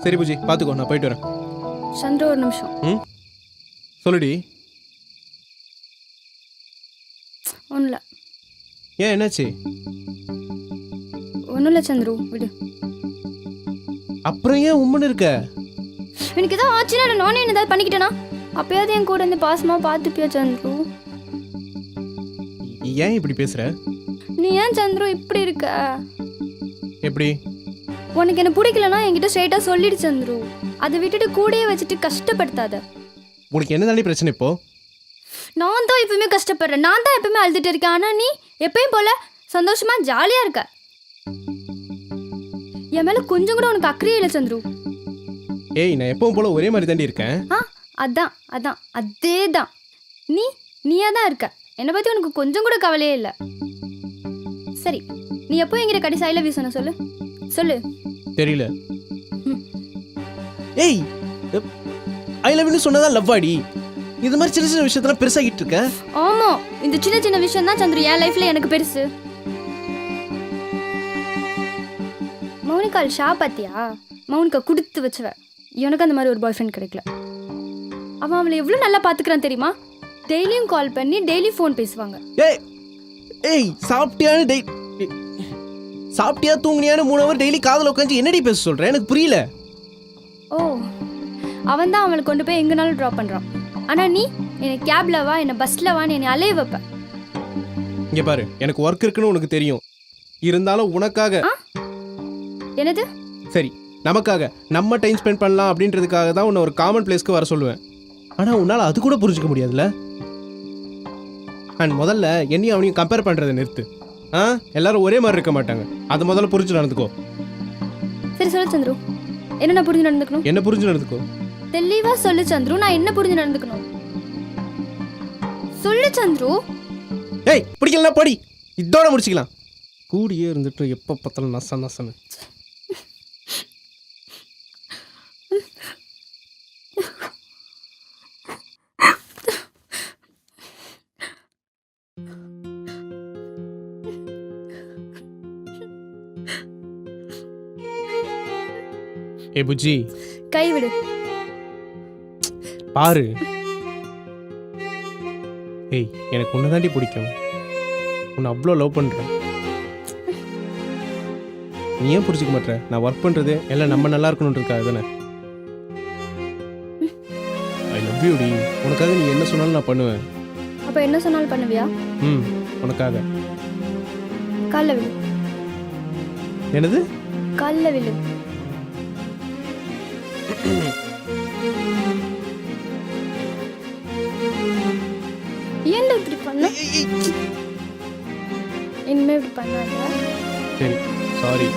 சரி பூஜி பார்த்துக்கோ, நான் போயிட்டு வரேன். சந்திர ஒரு நிமிஷம். ம் சொல்லுடி. ஒன்றும் இல்லை. ஏன் என்னாச்சு? ஒன்றும் இல்லை சந்துரு, விடு. அப்புறம் ஏன் உம்முன்னு இருக்க? எனக்கு ஏதாவது ஆச்சுன்னா நானே என்ன ஏதாவது பண்ணிக்கிட்டேனா? அப்பயாவது என் கூட இருந்து பாசமாக பார்த்துப்பியா சந்துரு? ஏன் இப்படி பேசுற? நீ ஏன் சந்துரு இப்படி இருக்க? எப்படி? உனக்கு என்ன பிடிக்கலன்னா என்கிட்ட ஸ்ட்ரைட்டாக சொல்லிடு சந்துரு. அதை விட்டுட்டு கூடயே வச்சுட்டு கஷ்டப்படுத்தாத. உனக்கு என்ன தாண்டி பிரச்சனை இப்போ? நான் தான் எப்பவுமே கஷ்டப்படுறேன், நான் தான் எப்பவுமே அழுதுட்டு இருக்கேன். ஆனால் நீ எப்பயும் போல சந்தோஷமா ஜாலியாக இருக்க. என் மேலே கொஞ்சம் கூட உனக்கு அக்கறையே இல்லை சந்துரு. ஏய், நான் எப்பவும் போல ஒரே மாதிரி தாண்டி இருக்கேன். அதான் அதான் அதே தான். நீயா தான் இருக்க. என்னை பற்றி உனக்கு கொஞ்சம் கூட கவலையே இல்லை. சரி, நீ எப்போ என்கிட்ட கடைசி ஐ லவ் யூ சொன்ன? சொல்லு சொல்லு. தெரியல. ஏய், ஐ லவ் யூ சொன்னதா லவ் ஆடி? இது மாதிரி சின்ன சின்ன விஷயத்தெல்லாம் பெருசாகிட்டு இருக்க. ஆமாம், இந்த சின்ன சின்ன விஷயம் தான் சந்துரு என் லைஃப்ல எனக்கு பெருசு. மௌனிகால் ஷா பாத்தியா? மௌனிகா கொடுத்து வச்சவ. எனக்கு அந்த மாதிரி ஒரு பாய் ஃப்ரெண்ட் கிடைக்கல. அவன் அவளை எவ்வளோ நல்லா பார்த்துக்கிறான் தெரியுமா? டெய்லியும் கால் பண்ணி டெய்லி ஃபோன் பேசுவாங்க. ஏய் சாப்பிட்டியான்னு சாப்பிட்டியா தூங்குனியான்னு 3 ஹவர் டெய்லி காதில் உட்காந்து என்னடி பேச சொல்கிறேன்? எனக்கு புரியல. ஓ, அவன் தான் அவளை கொண்டு போய் எங்கேனாலும் ட்ராப் பண்ணுறான். ஆனால் நீ என்னை கேப்ல வா, என்னை பஸ்ஸில் வான்னு என்னை அலைய வைப்ப. இங்கே பாரு, எனக்கு ஒர்க் இருக்குன்னு உனக்கு தெரியும். இருந்தாலும் உனக்காக. என்னது? சரி, நமக்காக நம்ம டைம் ஸ்பெண்ட் பண்ணலாம் அப்படின்றதுக்காக தான் உன்னை ஒரு காமன் பிளேஸ்க்கு வர சொல்லுவேன். ஆனால் உன்னால் அது கூட புரிஞ்சுக்க முடியாதுல்ல. அண்ட் முதல்ல என்னையும் அவனையும் கம்பேர் பண்ணுறதை நிறுத்து. எல்லாரும் ஒரே மாதிரி இருக்க மாட்டாங்க. அதை முதல்ல புரிஞ்சு நடந்துக்கோ. சரி சொல்லு சந்துரு, என்ன நான் புரிஞ்சு நடந்துக்கணும்? என்ன புரிஞ்சு நடந்துக்கோ? தெளிவா சொல்லு சந்துரு, நான் என்ன புரிஞ்சு நடந்துக்கணும்? சொல்லு சந்துரு. ஏய், பிடிக்கலனா படி, இதோட முடிச்சுக்கலாம். கூடியே இருந்துட்டு எப்போ பார்த்தாலும் நச நசன்னு. ஏ புஜ்ஜி, கை விடு. பாரு. ஏய், எனக்கு உன்னை தாண்டி பிடிக்கும். உன்னை அவ்வளோ லவ் பண்ணுறேன். நீ ஏன் புரிஞ்சிக்க மாட்டேற? நான் ஒர்க் பண்ணுறது எல்லாம் நம்ம நல்லா இருக்கணுன்றதுக்காக தானே. ஐ லவ் யூ டி. உனக்காக நீ என்ன சொன்னாலும் நான் பண்ணுவேன். அப்போ என்ன சொன்னாலும் பண்ணுவியா? உனக்காக. கால்ல விழு. என்னது? கால்ல விழு. ஏன்டா இப்படி பண்ண? இனிமே இப்படி பண்ணாத. சரி, சாரி.